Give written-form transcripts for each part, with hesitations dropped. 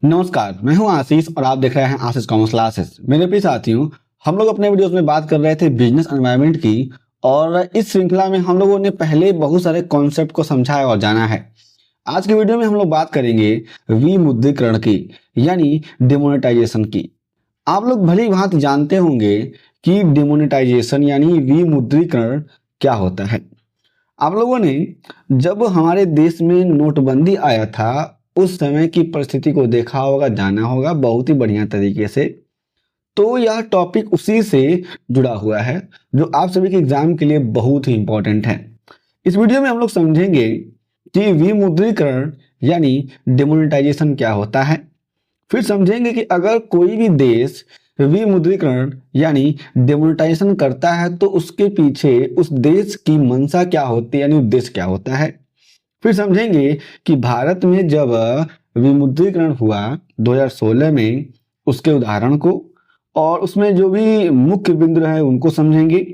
नमस्कार, मैं हूं आशीष और आप देख रहे हैं आशीष कॉमर्स क्लासेस। मेरे प्रिय साथियों, हम लोग अपने वीडियोस में बात कर रहे थे बिजनेस एनवायरनमेंट की और इस श्रृंखला में हम लोगों ने पहले बहुत सारे कॉन्सेप्ट को समझा और जाना है। आज के वीडियो में हम लोग बात करेंगे विमुद्रीकरण की, यानी डिमोनेटाइजेशन की। आप लोग भली भांति जानते होंगे कि डिमोनेटाइजेशन यानी विमुद्रीकरण क्या होता है। आप लोगों ने जब हमारे देश में नोटबंदी आया था उस समय की परिस्थिति को देखा होगा, जाना होगा बहुत ही बढ़िया तरीके से। तो यह टॉपिक उसी से जुड़ा हुआ है जो आप सभी के एग्जाम के लिए बहुत ही इंपॉर्टेंट है। इस वीडियो में हम लोग समझेंगे कि विमुद्रीकरण यानी डिमोनेटाइजेशन क्या होता है। फिर समझेंगे कि अगर कोई भी देश विमुद्रीकरण यानी डिमोनेटाइजेशन करता है तो उसके पीछे उस देश की मंशा क्या होती है, यानी उद्देश्य क्या होता है। फिर समझेंगे कि भारत में जब विमुद्रीकरण हुआ 2016 में, उसके उदाहरण को और उसमें जो भी मुख्य बिंदु है उनको समझेंगे।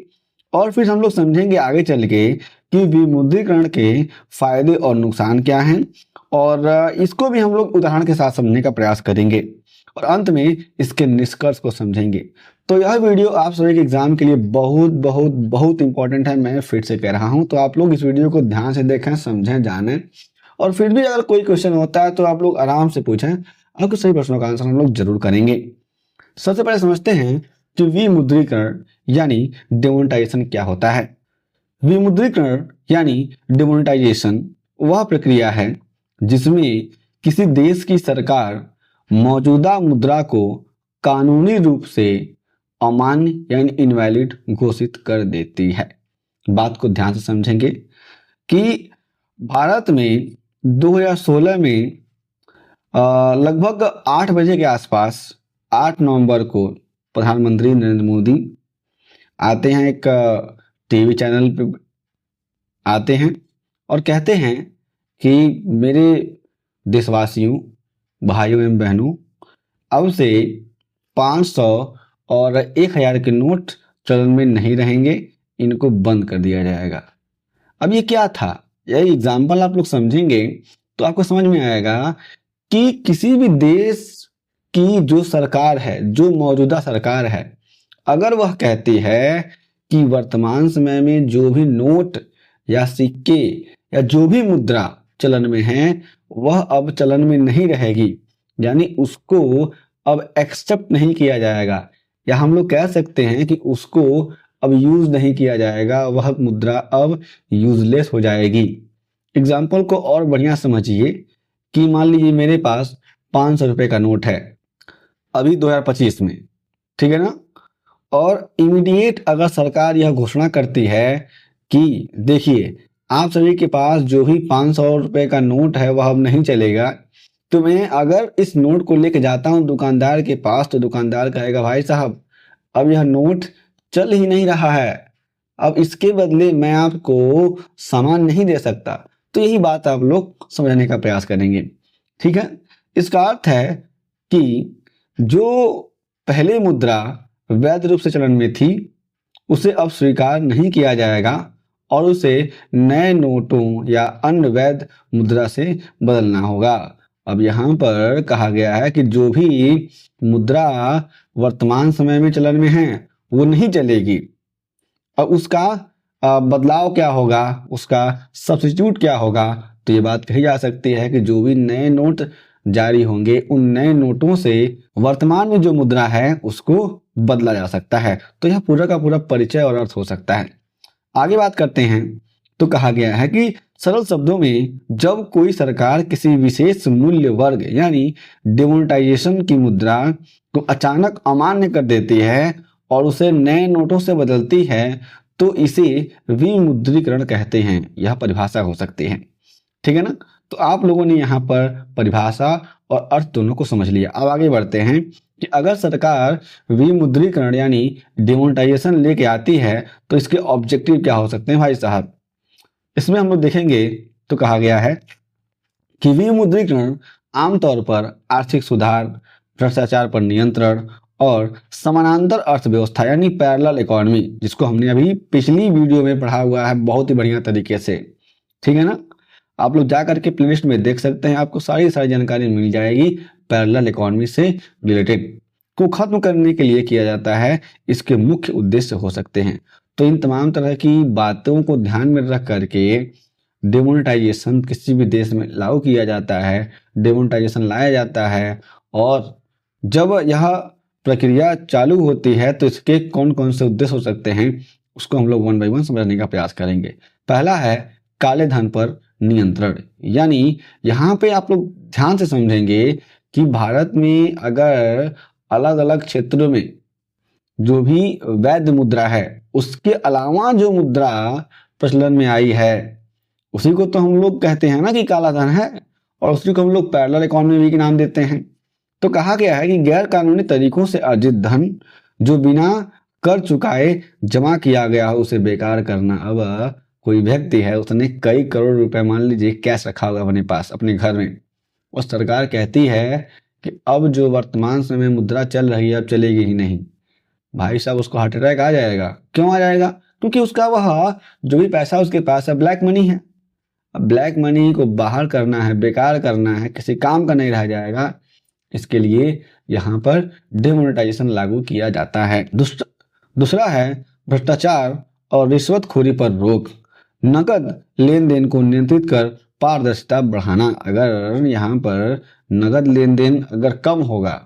और फिर हम लोग समझेंगे आगे चल के कि विमुद्रीकरण के फायदे और नुकसान क्या हैं और इसको भी हम लोग उदाहरण के साथ समझने का प्रयास करेंगे और अंत में इसके निष्कर्ष को समझेंगे। तो यह वीडियो आप सभी के एग्जाम के लिए बहुत बहुत बहुत इंपॉर्टेंट है, मैं फिर से कह रहा हूं। तो आप लोग इस वीडियो को ध्यान से देखें, समझें, जानें और फिर भी अगर कोई क्वेश्चन होता है तो आप लोग आराम से पूछें, आपके सही प्रश्नों का आंसर हम लोग जरूर करेंगे। सबसे पहले समझते हैं कि विमुद्रीकरण यानी डिमोनेटाइजेशन क्या होता है। विमुद्रीकरण यानी डिमोनेटाइजेशन वह प्रक्रिया है जिसमें किसी देश की सरकार मौजूदा मुद्रा को कानूनी रूप से अमान्य यानी इनवैलिड घोषित कर देती है। बात को ध्यान से समझेंगे कि भारत में 2016 में लगभग 8 बजे के आसपास 8 नवंबर को प्रधानमंत्री नरेंद्र मोदी आते हैं, एक टीवी चैनल पे आते हैं और कहते हैं कि मेरे देशवासियों, भाइयों एवं बहनों, अब से 500 और 1000 के नोट चलन में नहीं रहेंगे, इनको बंद कर दिया जाएगा। अब ये क्या था, यह एग्जाम्पल आप लोग समझेंगे तो आपको समझ में आएगा कि किसी भी देश की जो सरकार है, जो मौजूदा सरकार है, अगर वह कहती है कि वर्तमान समय में जो भी नोट या सिक्के या जो भी मुद्रा चलन में है वह अब चलन में नहीं रहेगी, यानी उसको अब एक्सेप्ट नहीं किया जाएगा, या हम लोग कह सकते हैं कि उसको अब यूज नहीं किया जाएगा, वह मुद्रा अब यूजलेस हो जाएगी। एग्जाम्पल को और बढ़िया समझिए कि मान लीजिए मेरे पास 500 रुपए का नोट है अभी 2025 में, ठीक है ना, और इमीडिएट अगर सरकार यह घोषणा करती है कि देखिए आप सभी के पास जो भी 500 रुपए का नोट है वह अब नहीं चलेगा, तो मैं अगर इस नोट को लेके जाता हूं दुकानदार के पास तो दुकानदार कहेगा भाई साहब अब यह नोट चल ही नहीं रहा है, अब इसके बदले मैं आपको सामान नहीं दे सकता। तो यही बात आप लोग समझने का प्रयास करेंगे, ठीक है। इसका अर्थ है कि जो पहले मुद्रा वैध रूप से चलन में थी उसे अब स्वीकार नहीं किया जाएगा और उसे नए नोटों या अन्य वैध मुद्रा से बदलना होगा। अब यहाँ पर कहा गया है कि जो भी मुद्रा वर्तमान समय में चलन में है वो नहीं चलेगी, अब उसका बदलाव क्या होगा, उसका सब्स्टिट्यूट क्या होगा। तो ये बात कही जा सकती है कि जो भी नए नोट जारी होंगे उन नए नोटों से वर्तमान में जो मुद्रा है उसको बदला जा सकता है। तो यह पूरा का पूरा परिचय और अर्थ हो सकता है। आगे बात करते हैं तो कहा गया है कि सरल शब्दों में जब कोई सरकार किसी विशेष मूल्य वर्ग यानी डिमोनेटाइजेशन की मुद्रा को अचानक अमान्य कर देती है और उसे नए नोटों से बदलती है तो इसे विमुद्रीकरण कहते हैं। यह परिभाषा हो सकती है, ठीक है ना। तो आप लोगों ने यहाँ पर परिभाषा और अर्थ दोनों को समझ लिया। अब आगे बढ़ते हैं कि अगर सरकार विमुद्रीकरण यानी डिमोनेटाइजेशन लेके आती है तो इसके ऑब्जेक्टिव क्या हो सकते हैं भाई साहब। इसमें हम लोग देखेंगे तो कहा गया है कि विमुद्रीकरण आमतौर पर आर्थिक सुधार, भ्रष्टाचार पर नियंत्रण और समानांतर अर्थव्यवस्था यानी पैरेलल इकोनॉमी, जिसको हमने अभी पिछली वीडियो में पढ़ा हुआ है बहुत ही बढ़िया तरीके से, ठीक है ना। आप लोग जा करके प्लेलिस्ट में देख सकते हैं, आपको सारी जानकारी मिल जाएगी। पैरेलल इकोनॉमी से रिलेटेड को खत्म करने के लिए किया जाता है, इसके मुख्य उद्देश्य हो सकते हैं। तो इन तमाम तरह की बातों को ध्यान में रख करके डिमोनेटाइजेशन किसी भी देश में लागू किया जाता है, डिमोनेटाइजेशन लाया जाता है, और जब यह प्रक्रिया चालू होती है तो इसके कौन कौन से उद्देश्य हो सकते हैं उसको हम लोग वन बाय वन समझने का प्रयास करेंगे। पहला है काले धन पर नियंत्रण। यानी यहाँ पे आप लोग ध्यान से समझेंगे कि भारत में अगर अलग अलग क्षेत्रों में जो भी वैध मुद्रा है उसके अलावा जो मुद्रा प्रचलन में आई है उसी को तो हम लोग कहते हैं ना कि काला धन है, और उसी को हम लोग पैरेलल इकोनॉमी के नाम देते हैं। तो कहा गया है कि गैर कानूनी तरीकों से अर्जित धन जो बिना कर चुकाए जमा किया गया हो उसे बेकार करना। अब कोई व्यक्ति है, उसने कई करोड़ रुपए मान लीजिए कैश रखा होगा अपने पास अपने घर में, और सरकार कहती है कि अब जो वर्तमान समय मुद्रा चल रही है अब चलेगी ही नहीं। भाई साहब उसको हार्ट अटैक आ जाएगा। क्यों आ जाएगा? क्योंकि उसका वह जो भी पैसा उसके पास है ब्लैक मनी है। अब ब्लैक मनी को बाहर करना है, बेकार करना है, किसी काम का नहीं रह जाएगा, इसके लिए यहाँ पर डिमोनेटाइजेशन लागू किया जाता है। दूसरा है भ्रष्टाचार और रिश्वतखोरी पर रोक। नकद लेन देन को नियंत्रित कर पारदर्शिता बढ़ाना। अगर यहाँ पर नगद लेन देन अगर कम होगा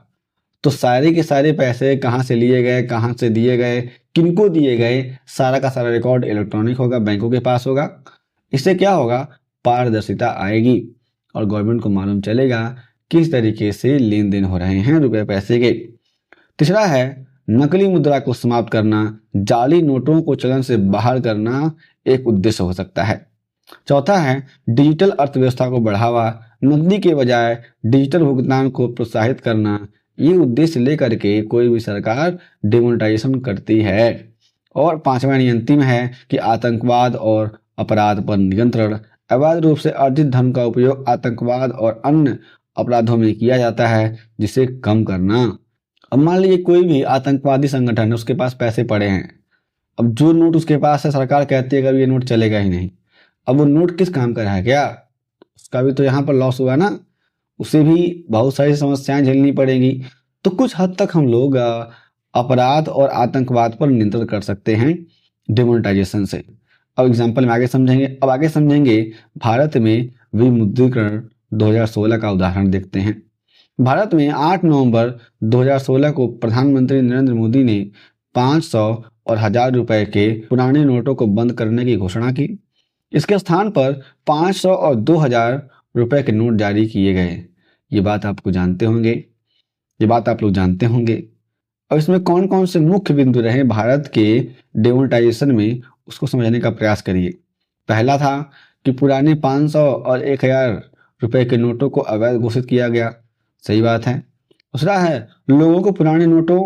तो सारे के सारे पैसे कहाँ से लिए गए, कहाँ से दिए गए, किनको दिए गए, सारा का सारा रिकॉर्ड इलेक्ट्रॉनिक होगा, बैंकों के पास होगा। इससे क्या होगा? पारदर्शिता आएगी और गवर्नमेंट को मालूम चलेगा किस तरीके से लेन देन हो रहे हैं रुपए पैसे के। तीसरा है नकली मुद्रा को समाप्त करना। जाली नोटों को चलन से बाहर करना एक उद्देश्य हो सकता है। चौथा है डिजिटल अर्थव्यवस्था को बढ़ावा। नकदी के बजाय डिजिटल भुगतान को प्रोत्साहित करना। ये उद्देश्य लेकर के कोई भी सरकार डिमोनेटाइजेशन करती है। और पांचवा अंतिम है कि आतंकवाद और अपराध पर नियंत्रण। अवैध रूप से अर्जित धन का उपयोग आतंकवाद और अन्य अपराधों में किया जाता है, जिसे कम करना। अब मान लीजिए कोई भी आतंकवादी संगठन है, उसके पास पैसे पड़े हैं। अब जो नोट उसके पास है सरकार कहती है कि अब ये नोट चलेगा ही नहीं। अब वो नोट किस काम का रहा? क्या उसका भी तो यहाँ पर लॉस हुआ ना, उसे भी बहुत सारी समस्याएं झेलनी पड़ेगी। तो कुछ हद तक हम लोग अपराध और आतंकवाद पर नियंत्रण कर सकते हैं डिमोनेटाइजेशन से। अब एग्जाम्पल में आगे समझेंगे। अब आगे समझेंगे भारत में विमुद्रीकरण 2016 का उदाहरण देखते हैं। भारत में 8 नवंबर 2016 को प्रधानमंत्री नरेंद्र मोदी ने 500 और 1000 रुपए के पुराने नोटों को बंद करने की घोषणा की। इसके स्थान पर 500 और 2000 रुपए के नोट जारी किए गए। ये बात आप लोग जानते होंगे। अब इसमें कौन कौन से मुख्य बिंदु रहे भारत के डिमोनेटाइजेशन में, उसको समझने का प्रयास करिए। पहला था कि पुराने 500 और 1000 रुपए के नोटों को अवैध घोषित किया गया। सही बात है। दूसरा है लोगों को पुराने नोटों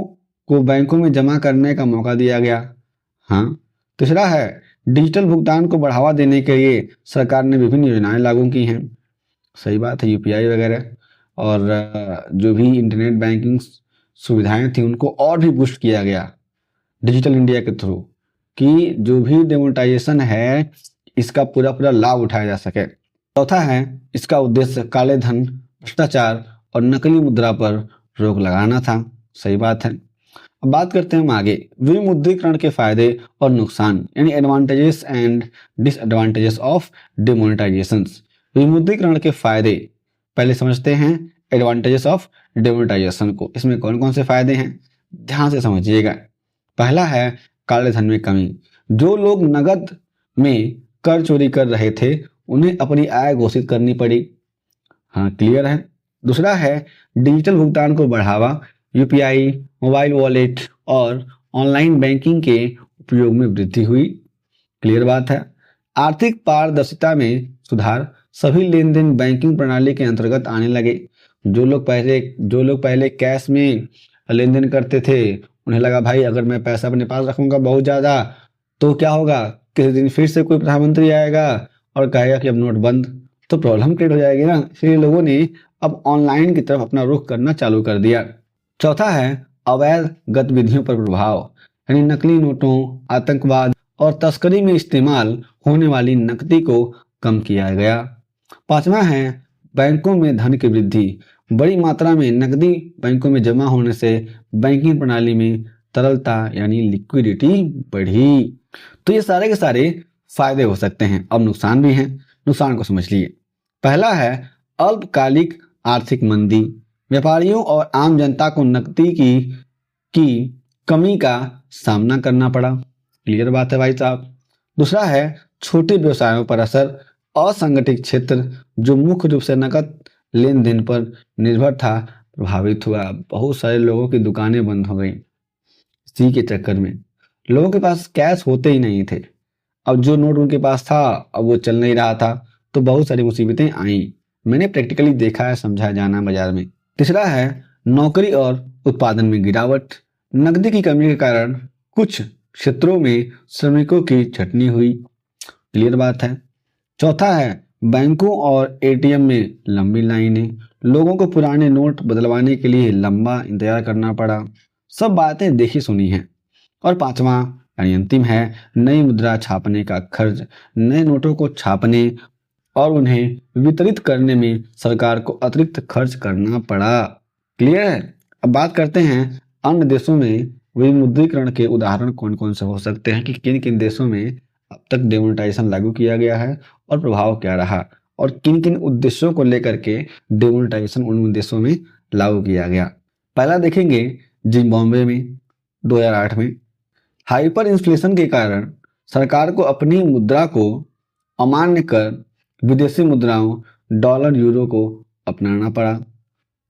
को बैंकों में जमा करने का मौका दिया गया। हाँ। तीसरा है डिजिटल भुगतान को बढ़ावा देने के लिए सरकार ने विभिन्न योजनाएं लागू की हैं। सही बात है, यूपीआई वगैरह, और जो भी इंटरनेट बैंकिंग सुविधाएं थी उनको और भी बूस्ट किया गया डिजिटल इंडिया के थ्रू, कि जो भी डिमोनेटाइजेशन है इसका पूरा पूरा लाभ उठाया जा सके। चौथा है इसका उद्देश्य काले धन, भ्रष्टाचार और नकली मुद्रा पर रोक लगाना था। सही बात है। अब बात करते हैं हम आगे विमुद्रीकरण के फायदे और नुकसान, यानी advantages and disadvantages of demonetisation. विमुद्रीकरण के फायदे पहले समझते हैं, एडवांटेजेस ऑफ डिमोनेटाइजेशन को। इसमें कौन कौन से फायदे हैं ध्यान से समझिएगा। पहला है काले धन में कमी। जो लोग नगद में कर चोरी कर रहे थे उन्हें अपनी आय घोषित करनी पड़ी। हाँ, क्लियर है। दूसरा है डिजिटल भुगतान को बढ़ावा। यूपीआई, मोबाइल वॉलेट और ऑनलाइन बैंकिंग के उपयोग में वृद्धि हुई। क्लियर बात है। आर्थिक पारदर्शिता में सुधार। सभी लेन देन बैंकिंग प्रणाली के अंतर्गत आने लगे। जो लोग पहले कैश में लेन देन करते थे उन्हें लगा भाई अगर मैं पैसा अपने पास रखूंगा बहुत ज्यादा तो क्या होगा, किसी दिन फिर से कोई प्रधानमंत्री आएगा और कहेगा कि अब नोट बंद, तो प्रॉब्लम क्रिएट हो जाएगी ना। इसलिए लोगों ने अब ऑनलाइन की तरफ अपना रुख करना चालू कर दिया। चौथा है अवैध गतिविधियों पर प्रभाव, यानी नकली नोटों, आतंकवाद और तस्करी में इस्तेमाल होने वाली नकदी को कम किया गया। पांचवा है बैंकों में धन की वृद्धि। बड़ी मात्रा में नकदी बैंकों में जमा होने से बैंकिंग प्रणाली में तरलता यानी लिक्विडिटी बढ़ी। तो ये सारे के सारे फायदे हो सकते हैं। अब नुकसान भी हैं, नुकसान को समझ लिए। पहला है अल्पकालिक आर्थिक मंदी। व्यापारियों और आम जनता को नकदी की कमी का सामना करना पड़ा। क्लियर बात है भाई साहब। दूसरा है छोटे व्यवसायों पर असर। असंगठित क्षेत्र जो मुख्य रूप से नकद लेन देन पर निर्भर था प्रभावित हुआ। बहुत सारे लोगों की दुकानें बंद हो गई इसी के चक्कर में। लोगों के पास कैश होते ही नहीं थे। अब जो नोट उनके पास था अब वो चल नहीं रहा था, तो बहुत सारी मुसीबतें आई। मैंने प्रैक्टिकली देखा है, समझा जाना बाजार में। तीसरा है नौकरी और उत्पादन में गिरावट। नकदी की कमी के कारण कुछ क्षेत्रों में श्रमिकों की छटनी हुई। क्लियर बात है। चौथा है बैंकों और एटीएम में लंबी लाइनें। लोगों को पुराने नोट बदलवाने के लिए लंबा इंतजार करना पड़ा। सब बातें देखी सुनी हैं। और पांचवा यानी अंतिम है नई मुद्रा छापने का खर्च। नए नोटों को छापने और उन्हें वितरित करने में सरकार को अतिरिक्त खर्च करना पड़ा। क्लियर है। अब बात करते हैं अन्य देशों में विमुद्रीकरण के उदाहरण कौन कौन से हो सकते हैं कि किन किन देशों में अब तक डिमोनेटाइजेशन लागू किया गया है और प्रभाव क्या रहा, और किन किन उद्देश्यों को लेकर के डिमोनेटाइजेशन उन देशों में लागू किया गया। पहला देखेंगे जिम्बाब्वे में 2008 में हाइपर इन्फ्लेशन के कारण सरकार को अपनी मुद्रा को अमान्य कर विदेशी मुद्राओं डॉलर यूरो को अपनाना पड़ा।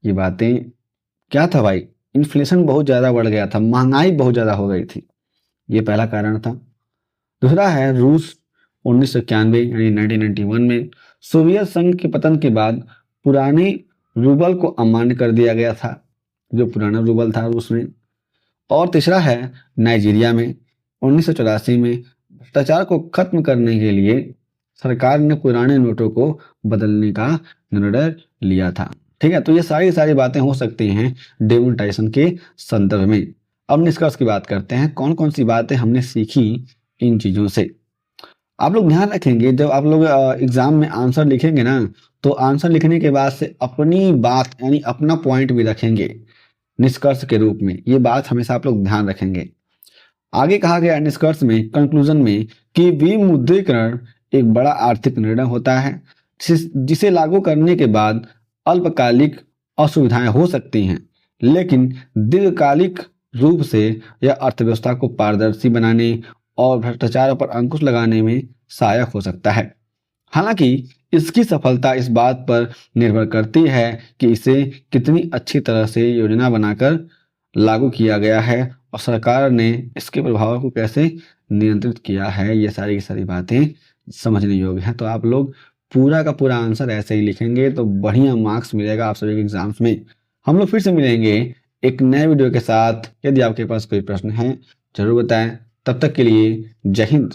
ये बातें क्या था भाई, इन्फ्लेशन बहुत ज़्यादा बढ़ गया था, महंगाई बहुत ज़्यादा हो गई थी, ये पहला कारण था। दूसरा है रूस 1991 यानी 1991 में सोवियत संघ के पतन के बाद पुराने रूबल को अमान्य कर दिया गया था, जो पुराना रूबल था रूस में। और तीसरा है नाइजीरिया में 1984 में भ्रष्टाचार को खत्म करने के लिए सरकार ने पुराने नोटों को बदलने का निर्णय लिया था। ठीक है, तो ये सारी बातें हो सकती हैं डिमोनेटाइजेशन के संदर्भ में। अब निष्कर्ष की बात करते हैं, कौन कौन सी बातें हमने सीखी इन चीज़ों से। आप लोग ध्यान रखेंगे जब आप लोग एग्जाम में आंसर लिखेंगे ना, तो आंसर लिखने के बाद से अपनी बात यानी अपना पॉइंट भी रखेंगे निष्कर्ष के रूप में। ये बात हमेशा आप लोग ध्यान रखेंगे। आगे कहा गया निष्कर्ष में, कंक्लूजन में, कि विमुद्रीकरण एक बड़ा आर्थिक निर्णय होता है जिसे लागू करने के बाद अल्पकालिक असुविधाएं हो सकती हैं, लेकिन दीर्घकालिक रूप से यह अर्थव्यवस्था को पारदर्शी बनाने और भ्रष्टाचार पर अंकुश लगाने में सहायक हो सकता है। हालांकि इसकी सफलता इस बात पर निर्भर करती है कि इसे कितनी अच्छी तरह से योजना बनाकर लागू किया गया है और सरकार ने इसके प्रभाव को कैसे नियंत्रित किया है। ये सारी की सारी बातें समझने योग्य हैं। तो आप लोग पूरा का पूरा आंसर ऐसे ही लिखेंगे तो बढ़िया मार्क्स मिलेगा आप सभी के एग्जाम्स में। हम लोग फिर से मिलेंगे एक नए वीडियो के साथ। यदि आपके पास कोई प्रश्न है जरूर बताएं। तब तक के लिए जय हिंद।